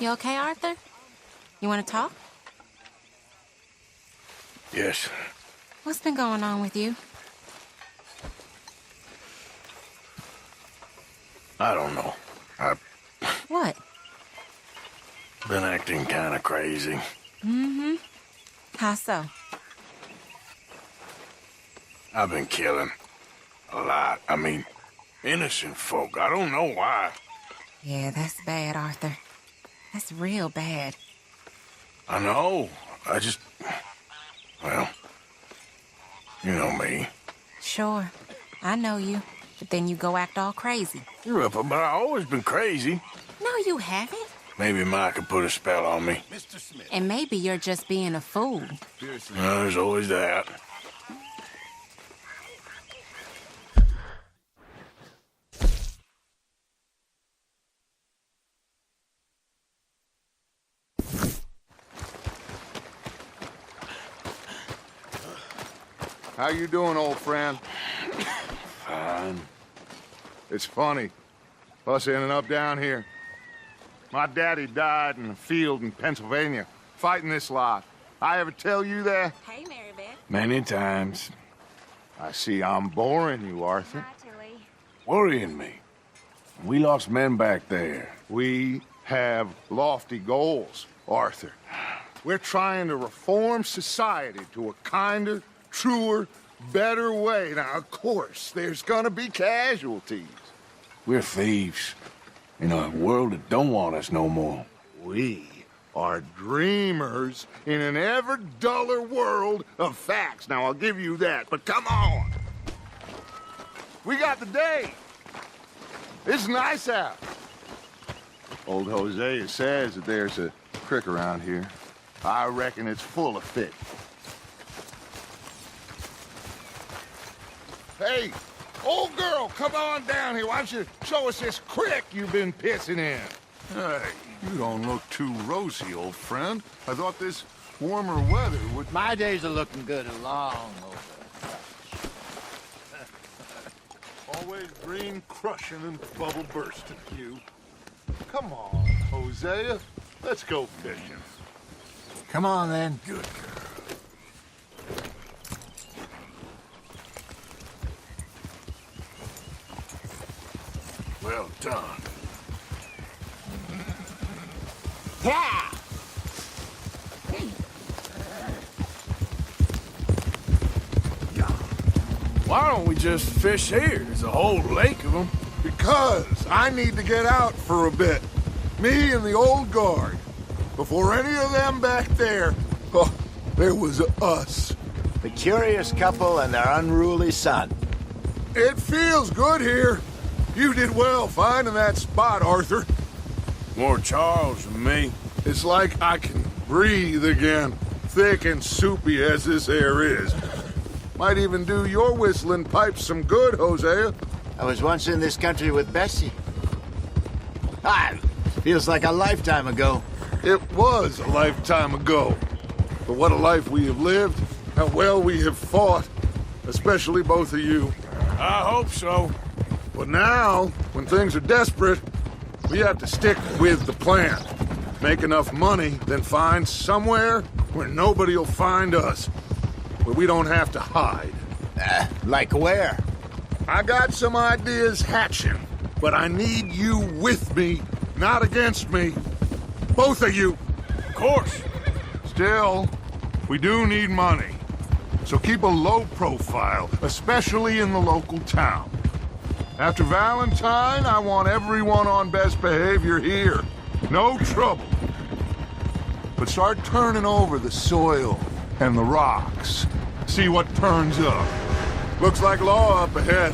You okay, Arthur? You want to talk? Yes. What's been going on with you? I don't know. I've What? been acting kind of crazy. Mm-hmm. How so? I've been killing. A lot. I mean, innocent folk. I don't know why. Yeah, that's bad, Arthur. That's real bad. I know. I just... Well... You know me. Sure. I know you. But then you go act all crazy. You're up, but I've always been crazy. No, you haven't. Maybe Mike could put a spell on me. Mr. Smith. And maybe you're just being a fool. Seriously. Well, there's always that. How you doing, old friend? Fine. It's funny, us ending up down here. My daddy died in a field in Pennsylvania, fighting this lot. I ever tell you that? Hey, Mary Beth. Many times. I see I'm boring you, Arthur. Hi, Tilly. Worrying me. We lost men back there. We have lofty goals, Arthur. We're trying to reform society to a kinder, truer, better way. Now, of course, there's gonna be casualties. We're thieves. In a world that don't want us no more. We are dreamers in an ever duller world of facts. Now, I'll give you that, but come on. We got the day. It's nice out. Old Hosea says that there's a creek around here. I reckon it's full of fish. Hey, old girl, come on down here. Why don't you show us this creek you've been pissing in? Hey, you don't look too rosy, old friend. I thought this warmer weather would... My days are looking good and long over. Always green crushing and bubble bursting, you. Come on, Hosea. Let's go fishing. Come on, then. Good girl. Well done. Yeah! Why don't we just fish here? There's a whole lake of them. Because I need to get out for a bit. Me and the old guard. Before any of them back there, oh, there was us. The curious couple and their unruly son. It feels good here. You did well finding that spot, Arthur. More Charles than me. It's like I can breathe again, thick and soupy as this air is. Might even do your whistling pipes some good, Hosea. I was once in this country with Bessie. Feels like a lifetime ago. It was a lifetime ago. But what a life we have lived, how well we have fought, especially both of you. I hope so. But now, when things are desperate, we have to stick with the plan. Make enough money, then find somewhere where nobody will find us. Where we don't have to hide. Like where? I got some ideas hatching, but I need you with me, not against me. Both of you. Of course. Still, we do need money. So keep a low profile, especially in the local town. After Valentine, I want everyone on best behavior here. No trouble. But start turning over the soil and the rocks. See what turns up. Looks like law up ahead.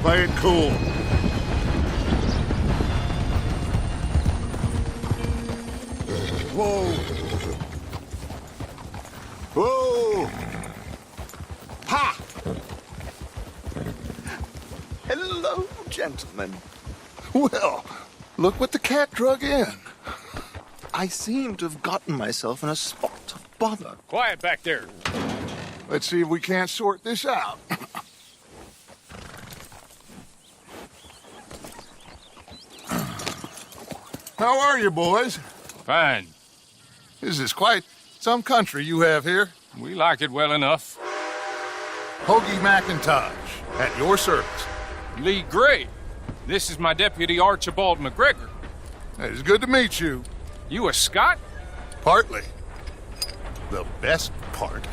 Play it cool. Whoa! Whoa! Ha! Hello, gentlemen. Well, look what the cat drug in. I seem to have gotten myself in a spot of bother. Quiet back there. Let's see if we can't sort this out. How are you, boys? Fine. This is quite some country you have here. We like it well enough. Hoagie McIntosh, at your service. Lee Gray. This is my deputy Archibald McGregor. It's good to meet you. You a Scot? Partly. The best part.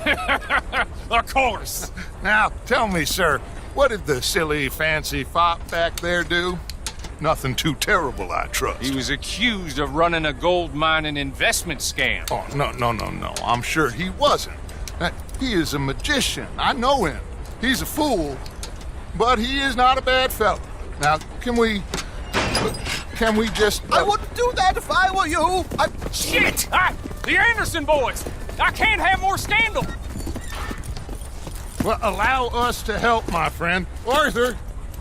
Of course. Now, tell me, sir, what did the silly, fancy fop back there do? Nothing too terrible, I trust. He was accused of running a gold mining investment scam. Oh, no. I'm sure he wasn't. He is a magician. I know him. He's a fool, but he is not a bad fellow. Now, can we just... I wouldn't do that if I were you. Shit! The Anderson boys! I can't have more scandal! Well, allow us to help, my friend. Arthur,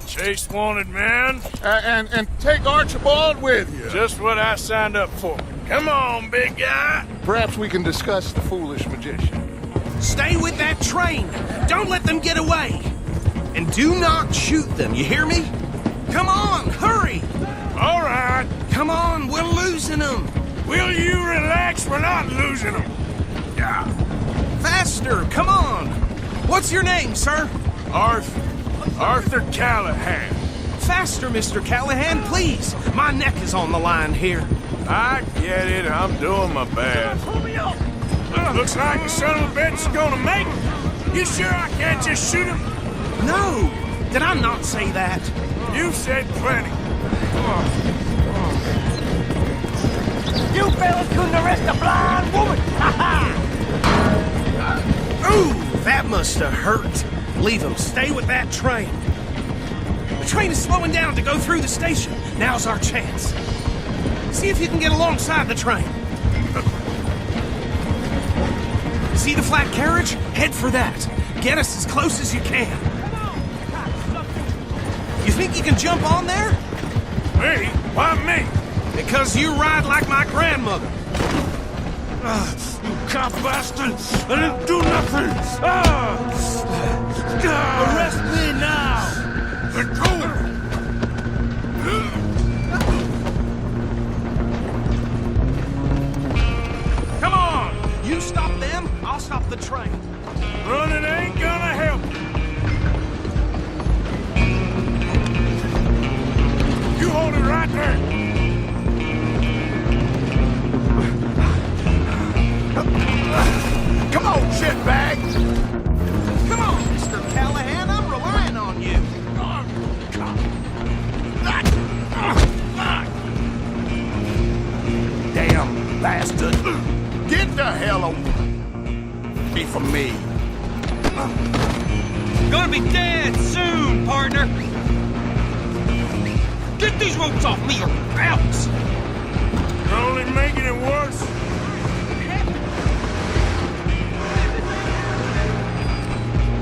Chase wanted man. and take Archibald with you. Just what I signed up for. Come on, big guy. Perhaps we can discuss the foolish magician. Stay with that train. Don't let them get away. And do not shoot them, you hear me? Come on, hurry. All right. Come on, we're losing them. Will you relax? We're not losing them. Yeah. Faster, come on. What's your name, sir? Arthur Callahan. Faster, Mr. Callahan, please. My neck is on the line here. I get it. I'm doing my best. Looks like the son of a bitch is gonna make it. You sure I can't just shoot him? No, did I not say that? You said plenty. You fellas couldn't arrest a blind woman! Ooh, that must have hurt. Leave them. Stay with that train. The train is slowing down to go through the station. Now's our chance. See if you can get alongside the train. See the flat carriage? Head for that. Get us as close as you can. You think you can jump on there? Me? Why me? Because you ride like my grandmother. You cop bastard! I didn't do nothing! Arrest me now! Let go! Come on! You stop them, I'll stop the train. Running ain't gonna help. You hold it right there. Come on, shitbag! Come on, Mr. Callahan, I'm relying on you. Damn bastard! Get the hell away from me! Gonna be dead soon, partner. Get these ropes off me or else. You're only making it worse.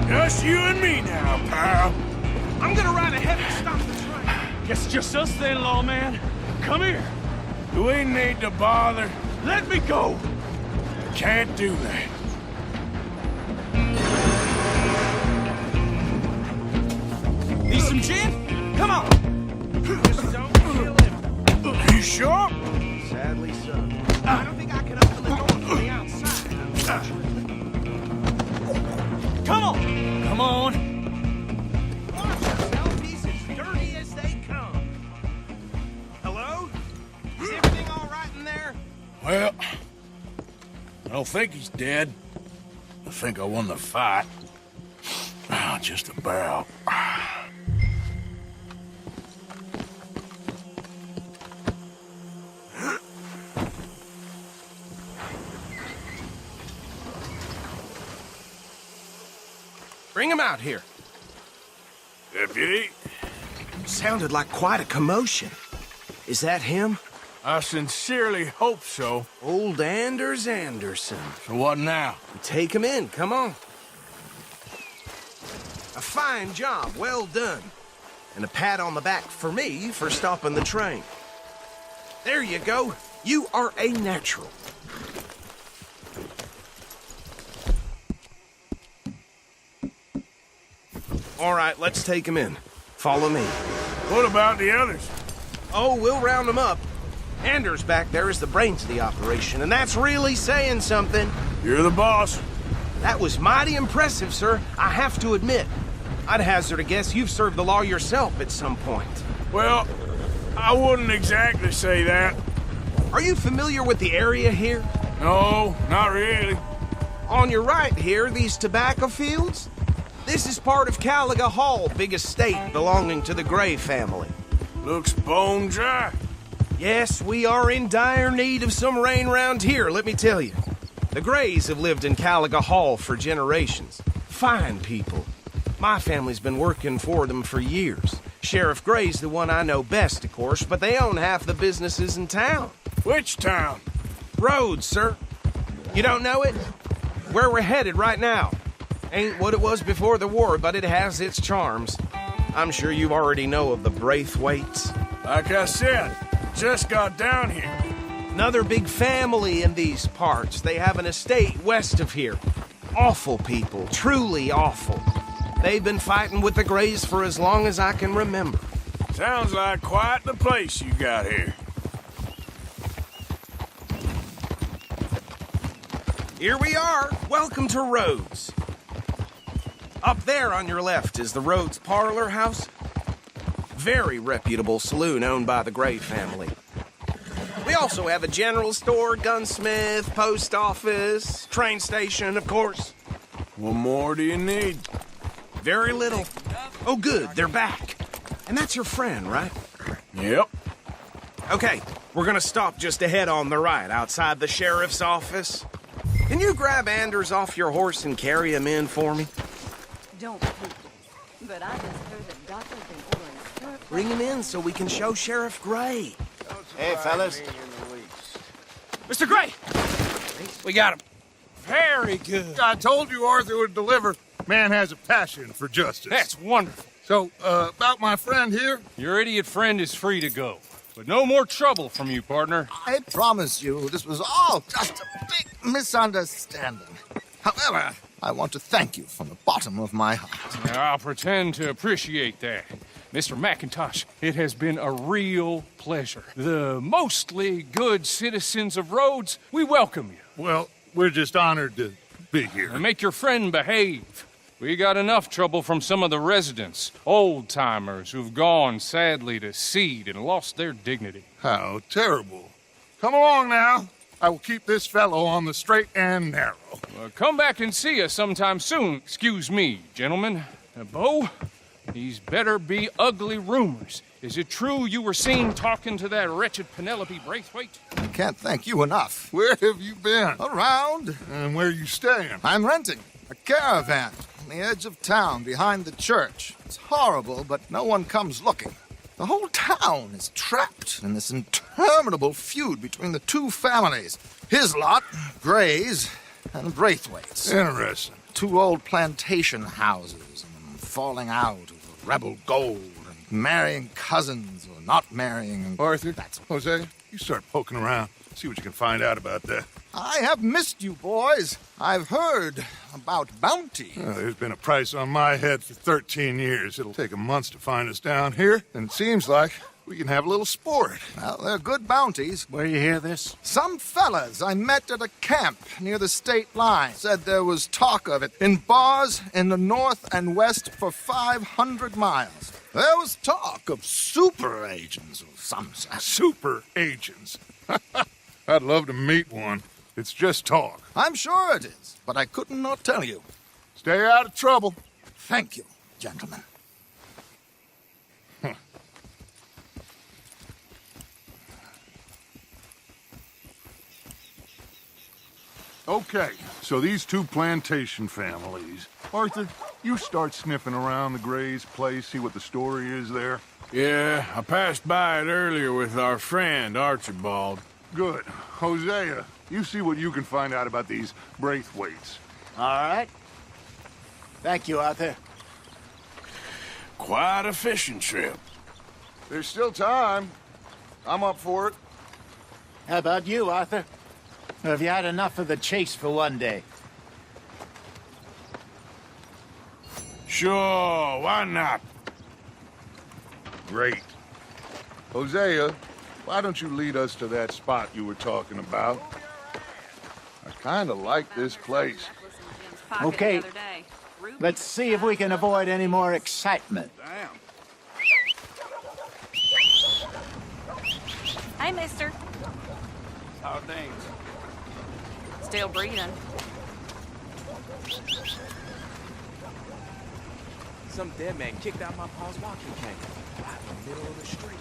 Just you and me now, pal. I'm gonna ride ahead and stop the train. Guess it's just us then, lawman. Come here. Do we need to bother? Let me go. Can't do that. Need some gin? Come on. Just don't kill him. You sure? Sadly so. I don't think I can open the door from the outside. Come on. Come on. Watch yourself. He's as dirty as they come. Hello? Is everything all right in there? Well, I don't think he's dead. I think I won the fight. Just about. Bring him out here. Deputy, Sounded like quite a commotion. Is that him? I sincerely hope so. Old Anders Anderson. So what now? Take him in, come on. A fine job, well done. And a pat on the back for me for stopping the train. There you go. You are a natural. All right, let's take him in. Follow me. What about the others? Oh, we'll round them up. Anders back there is the brains of the operation, and that's really saying something. You're the boss. That was mighty impressive, sir, I have to admit. I'd hazard a guess you've served the law yourself at some point. Well, I wouldn't exactly say that. Are you familiar with the area here? No, not really. On your right here, these tobacco fields? This is part of Caliga Hall, big estate belonging to the Gray family. Looks bone dry. Yes, we are in dire need of some rain round here, let me tell you. The Grays have lived in Caliga Hall for generations. Fine people. My family's been working for them for years. Sheriff Gray's the one I know best, of course, but they own half the businesses in town. Which town? Rhodes, sir. You don't know it? Where we're headed right now. Ain't what it was before the war, but it has its charms. I'm sure you already know of the Braithwaites. Like I said, just got down here. Another big family in these parts. They have an estate west of here. Awful people, truly awful. They've been fighting with the Grays for as long as I can remember. Sounds like quite the place you got here. Here we are. Welcome to Rhodes. Up there on your left is the Rhodes Parlor House. Very reputable saloon owned by the Gray family. We also have a general store, gunsmith, post office, train station, of course. What more do you need? Very little. Oh, good, they're back. And that's your friend, right? Yep. Okay, we're gonna stop just ahead on the right, outside the sheriff's office. Can you grab Anders off your horse and carry him in for me? Don't please. But I just heard that Doctor's been ordering a Bring him in so we can show Sheriff Gray. Hey, fellas. Mr. Gray! We got him. Very good. I told you Arthur would deliver. Man has a passion for justice. That's wonderful. So, about my friend here? Your idiot friend is free to go. But no more trouble from you, partner. I promise you, this was all just a big misunderstanding. However, I want to thank you from the bottom of my heart. I'll pretend to appreciate that. Mr. McIntosh, it has been a real pleasure. The mostly good citizens of Rhodes, we welcome you. Well, we're just honored to be here. And make your friend behave. We got enough trouble from some of the residents, old-timers who've gone, sadly, to seed and lost their dignity. How terrible. Come along now. I will keep this fellow on the straight and narrow. Come back and see us sometime soon. Excuse me, gentlemen. Bo, these better be ugly rumors. Is it true you were seen talking to that wretched Penelope Braithwaite? I can't thank you enough. Where have you been? Around. And where are you staying? I'm renting a caravan on the edge of town behind the church. It's horrible, but no one comes looking. The whole town is trapped in this interminable feud between the two families. His lot, Gray's, and Braithwaite's. Interesting. Two old plantation houses, and falling out over rebel gold, and marrying cousins or not marrying. And Arthur, Jose, you start poking around. See what you can find out about that. I have missed you, boys. I've heard about bounty. There's been a price on my head for 13 years. It'll take 'em months to find us down here, and it seems like we can have a little sport. Well, they're good bounties. Where you hear this? Some fellas I met at a camp near the state line said there was talk of it in bars in the north and west for 500 miles. There was talk of super agents of some sort. Super agents. I'd love to meet one. It's just talk. I'm sure it is, but I couldn't not tell you. Stay out of trouble. Thank you, gentlemen. Okay, so these two plantation families. Arthur, you start sniffing around the Gray's place, see what the story is there. Yeah, I passed by it earlier with our friend, Archibald. Good. Hosea, you see what you can find out about these Braithwaites. All right. Thank you, Arthur. Quite a fishing trip. There's still time. I'm up for it. How about you, Arthur? Or have you had enough of the chase for one day? Sure, why not? Great. Hosea, why don't you lead us to that spot you were talking about? I kind of like this place. Okay, let's see if we can avoid any more excitement. Damn. Hey, mister. How are things? Still breathing. Some dead man kicked out my pa's walking cane. Right in the middle of the street.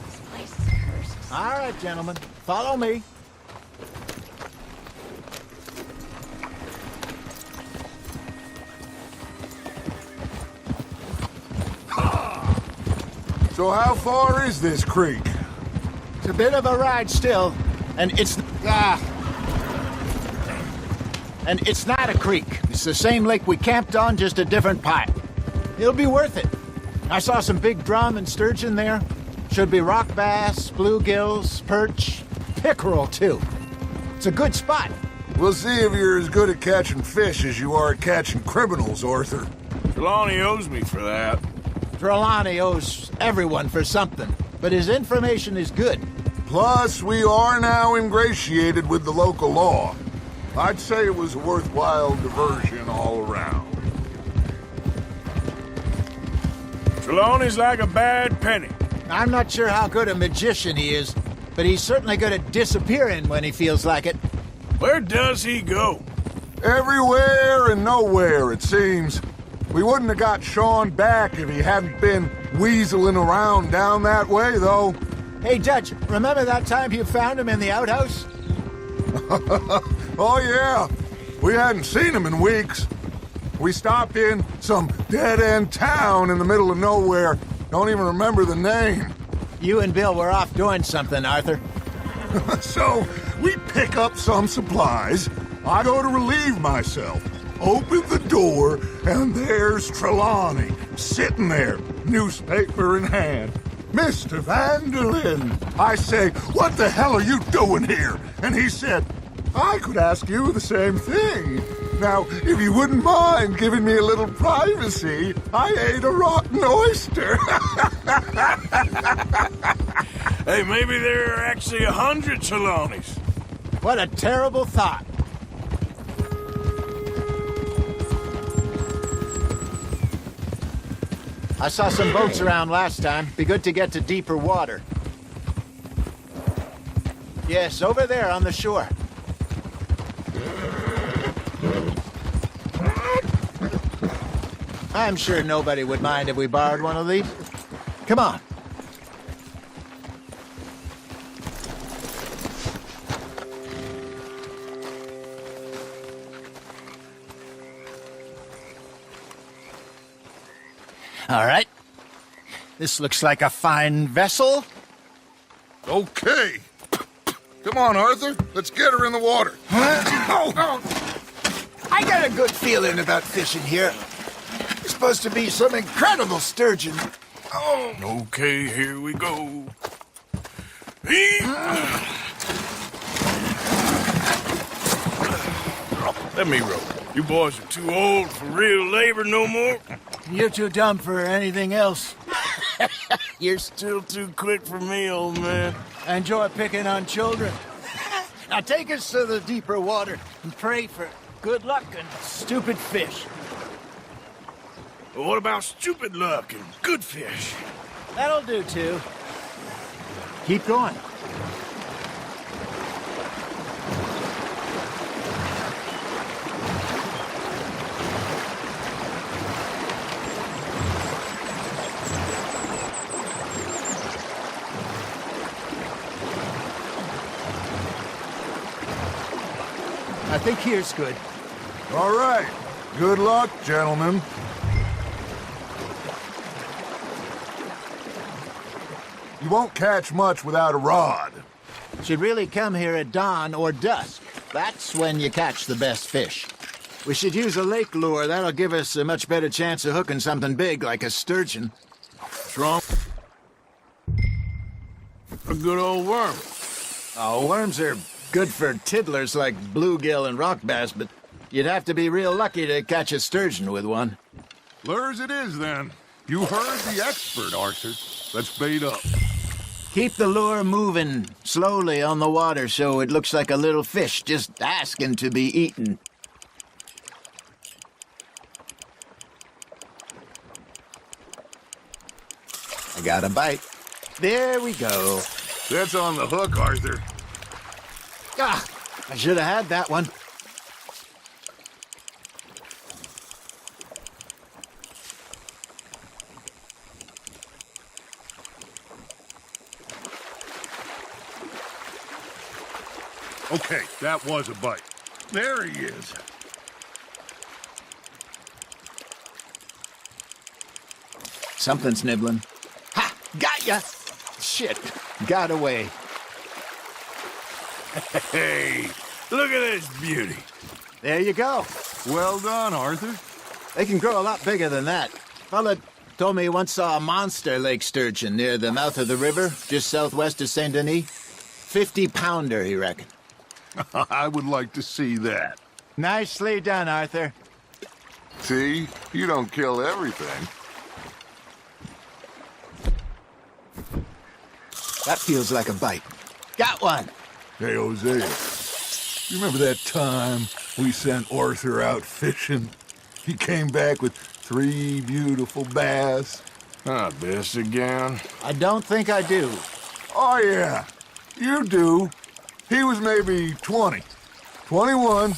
This place is cursed. All right, gentlemen, follow me. So how far is this creek? It's a bit of a ride still, and it's not a creek. It's the same lake we camped on, just a different pipe. It'll be worth it. I saw some big drum and sturgeon there. Should be rock bass, bluegills, perch, pickerel too. It's a good spot. We'll see if you're as good at catching fish as you are at catching criminals, Arthur. Trelawney owes me for that. Trelawney owes everyone for something, but his information is good. Plus, we are now ingratiated with the local law. I'd say it was a worthwhile diversion all around. Trelawney's like a bad penny. I'm not sure how good a magician he is, but he's certainly good at disappearing when he feels like it. Where does he go? Everywhere and nowhere, it seems. We wouldn't have got Sean back if he hadn't been weaseling around down that way, though. Hey, Judge, remember that time you found him in the outhouse? Oh, yeah. We hadn't seen him in weeks. We stopped in some dead-end town in the middle of nowhere. Don't even remember the name. You and Bill were off doing something, Arthur. So, we pick up some supplies. I go to relieve myself. Open the door, and there's Trelawney, sitting there, newspaper in hand. Mr. Vanderlyn. I say, what the hell are you doing here? And he said, I could ask you the same thing. Now, if you wouldn't mind giving me a little privacy, I ate a rotten oyster. Hey, maybe there are actually 100 Trelawneys. What a terrible thought. I saw some boats around last time. Be good to get to deeper water. Yes, over there on the shore. I'm sure nobody would mind if we borrowed one of these. Come on. All right. This looks like a fine vessel. Okay. Come on, Arthur. Let's get her in the water. I got a good feeling about fishing here. There's supposed to be some incredible sturgeon. Oh. Okay, here we go. Let me row. You boys are too old for real labor no more. You're too dumb for anything else. You're still too quick for me, old man. I enjoy picking on children. Now take us to the deeper water and pray for good luck and stupid fish. Well, what about stupid luck and good fish? That'll do, too. Keep going. I think here's good. All right. Good luck, gentlemen. You won't catch much without a rod. Should really come here at dawn or dusk. That's when you catch the best fish. We should use a lake lure. That'll give us a much better chance of hooking something big like a sturgeon. Strong. A good old worm. Oh, worms are good for tiddlers like bluegill and rock bass, but you'd have to be real lucky to catch a sturgeon with one. Lures it is, then. You heard the expert, Arthur. Let's bait up. Keep the lure moving slowly on the water so it looks like a little fish just asking to be eaten. I got a bite. There we go. That's on the hook, Arthur. Ah, I should have had that one. Okay, that was a bite. There he is. Something's nibbling. Ha! Got ya! Shit, got away. Hey, look at this beauty. There you go. Well done, Arthur. They can grow a lot bigger than that. Fella told me he once saw a monster lake sturgeon near the mouth of the river, just southwest of Saint Denis. 50-pounder, he reckoned. I would like to see that. Nicely done, Arthur. See? You don't kill everything. That feels like a bite. Got one. Hey, Hosea. You remember that time we sent Arthur out fishing? He came back with 3 beautiful bass. Ah, this again? I don't think I do. Oh, yeah. You do. He was maybe 20. 21.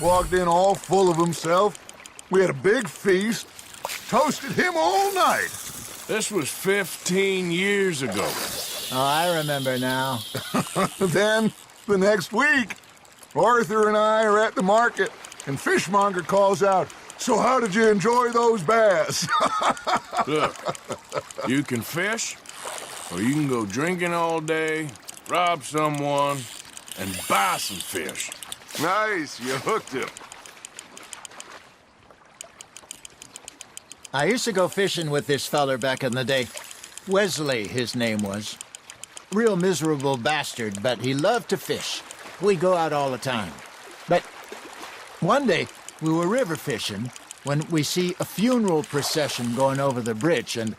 Walked in all full of himself. We had a big feast. Toasted him all night. This was 15 years ago. Oh, I remember now. Then, the next week, Arthur and I are at the market, and Fishmonger calls out, "So how did you enjoy those bass?" Look, you can fish, or you can go drinking all day, rob someone, and buy some fish. Nice, you hooked him. I used to go fishing with this feller back in the day. Wesley, his name was. Real miserable bastard, but he loved to fish. We go out all the time. But one day, we were river fishing when we see a funeral procession going over the bridge, and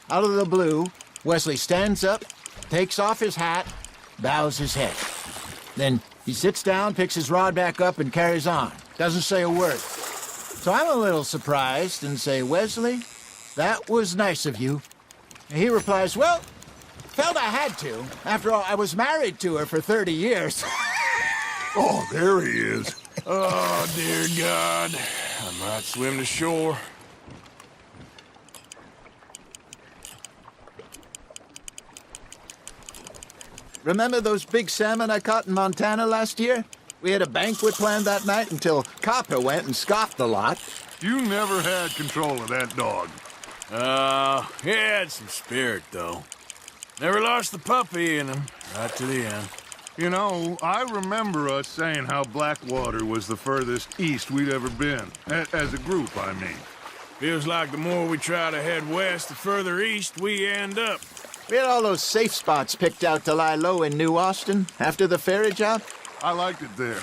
out of the blue, Wesley stands up, takes off his hat, bows his head. Then he sits down, picks his rod back up, and carries on. Doesn't say a word. So I'm a little surprised and say, "Wesley, that was nice of you." And he replies, "Well, felt I had to. After all, I was married to her for 30 years. Oh, there he is. Oh, dear God. I might swim to shore. Remember those big salmon I caught in Montana last year? We had a banquet planned that night until Copper went and scoffed the lot. You never had control of that dog. He had some spirit, though. Never lost the puppy in him, right to the end. You know, I remember us saying how Blackwater was the furthest east we'd ever been. As a group, I mean. Feels like the more we try to head west, the further east we end up. We had all those safe spots picked out to lie low in New Austin after the ferry job. I liked it there.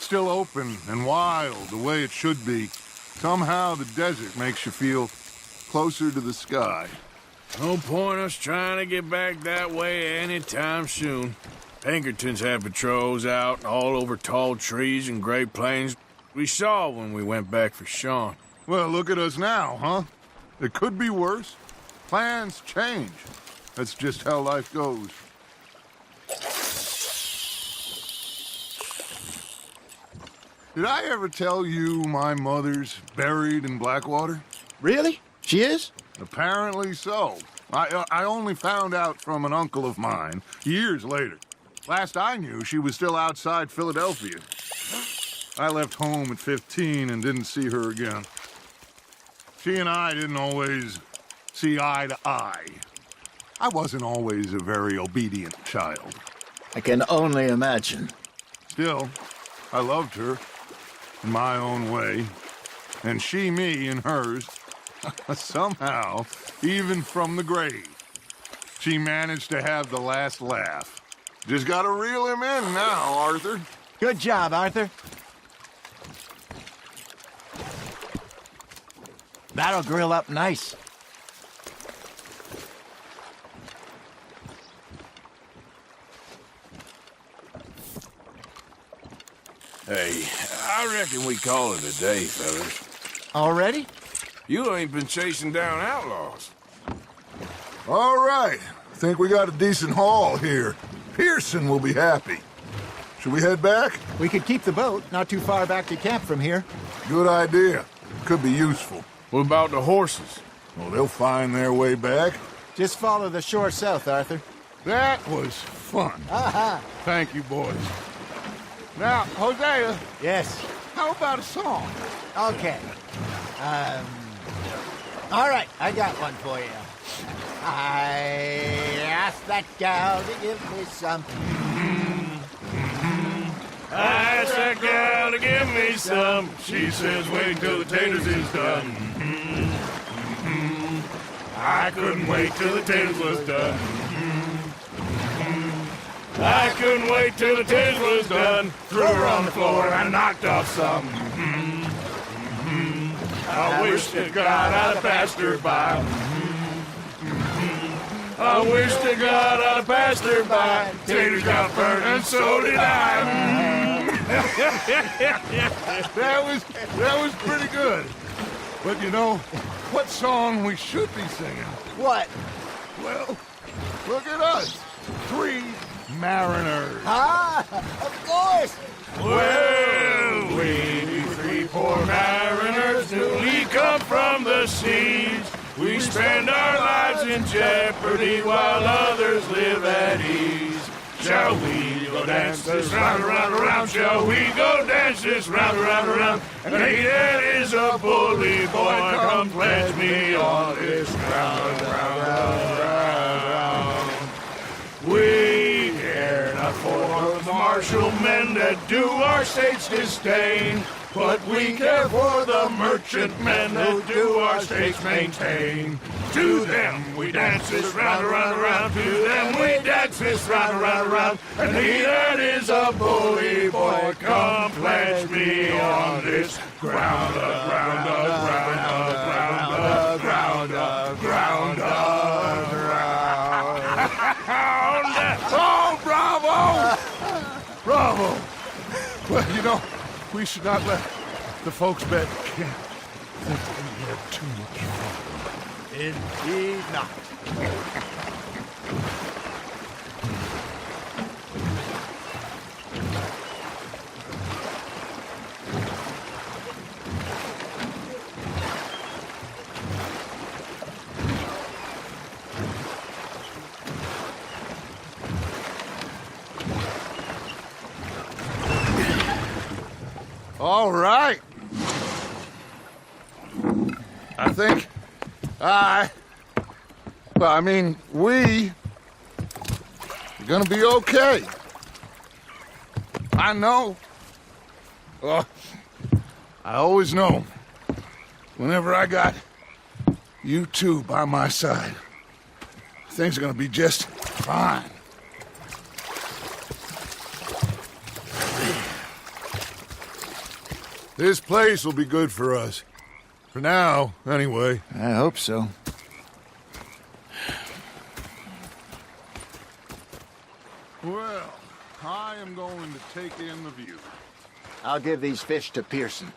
Still open and wild, the way it should be. Somehow the desert makes you feel closer to the sky. No point us trying to get back that way anytime soon. Pinkertons had patrols out all over tall trees and Great Plains. We saw when we went back for Sean. Well, look at us now, huh? It could be worse. Plans change. That's just how life goes. Did I ever tell you my mother's buried in Blackwater? Really? She is? Apparently so. I only found out from an uncle of mine years later. Last I knew, she was still outside Philadelphia. I left home at 15 and didn't see her again. She and I didn't always see eye to eye. I wasn't always a very obedient child. I can only imagine. Still, I loved her in my own way, and she me in hers. Somehow, even from the grave, she managed to have the last laugh. Just gotta reel him in now, Arthur. Good job, Arthur. That'll grill up nice. Hey, I reckon we call it a day, fellas. Already? You ain't been chasing down outlaws. All right. Think we got a decent haul here. Pearson will be happy. Should we head back? We could keep the boat, not too far back to camp from here. Good idea. Could be useful. What about the horses? Well, they'll find their way back. Just follow the shore south, Arthur. That was fun. Aha! Thank you, boys. Now, Hosea, Yes. how about a song? Okay. All right, I got one for you. I asked that gal to give me some. I asked that gal to give me some. She says wait till the taters is done. I couldn't wait till the taters was done. I couldn't wait till the taters was done. Threw her on the floor and I knocked off some. I wish to God I'd have passed her by. I wish to God I'd have passed her by. Taters got burned and so did I. That was pretty good. But you know, what song we should be singing? What? Well, look at us. 3 mariners. Ah, of course. Well, we be 3 poor mariners newly come from the seas. We spend our lives in jeopardy while others live at ease. Shall we go dance this round, around, around? Shall we go dance this round, around, around? And he that is a bully boy, come pledge me on this ground, round, round. We care not for the martial men that do our states disdain, but we care for the merchant men that do our states maintain. To them we dance this round, around, around. To them we dance this round, around, around. And he that is a bully boy, come pledge me on this ground, ground, ground, ground, ground, ground, ground. Oh, bravo! Bravo! Well, you know, we should not let the folks back at camp think we had too much fun. Indeed not. All right. I think we are gonna be okay. I know. I always know. Whenever I got you two by my side, things are gonna be just fine. This place will be good for us. For now, anyway. I hope so. Well, I am going to take in the view. I'll give these fish to Pearson.